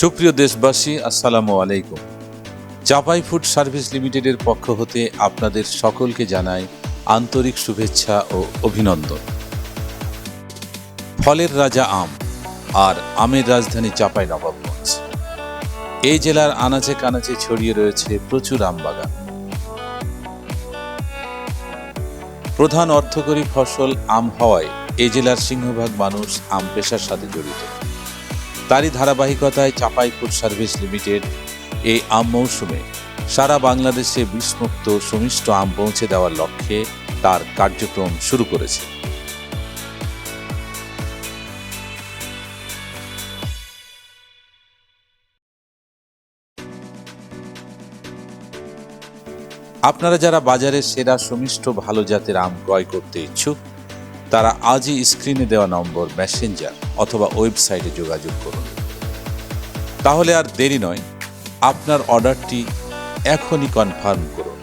সুপ্রিয় দেশবাসী, আসসালামু আলাইকুম। চাপাই ফুড সার্ভিস লিমিটেডের পক্ষ হতে আপনাদের সকলকে জানাই আন্তরিক শুভেচ্ছা ও অভিনন্দন। ফলের রাজা আম আর আমের রাজধানী চাপাই নবাবগঞ্জ। এই জেলার আনাচে কানাচে ছড়িয়ে রয়েছে প্রচুর আম বাগান। প্রধান অর্থকরী ফসল আম হওয়ায় এই জেলার সিংহভাগ মানুষ আম পেশার সাথে জড়িত। তারই ধারাবাহিকতায় চাপাই ফুড সার্ভিস লিমিটেড এই আম মৌসুমে সারা বাংলাদেশে বিষমুক্ত সুমিষ্ট আম পৌঁছে দেওয়ার লক্ষ্যে তার কার্যক্রম শুরু করেছে। আপনারা যারা বাজারে সেরা সুমিষ্ট ভালো জাতের আম ক্রয় করতে ইচ্ছুক, তারা আজই স্ক্রিনে দেওয়া নম্বর মেসেঞ্জার অথবা ওয়েবসাইটে যোগাযোগ করুন। তাহলে আর দেরি নয়, আপনার অর্ডারটি এখনই কনফার্ম করুন।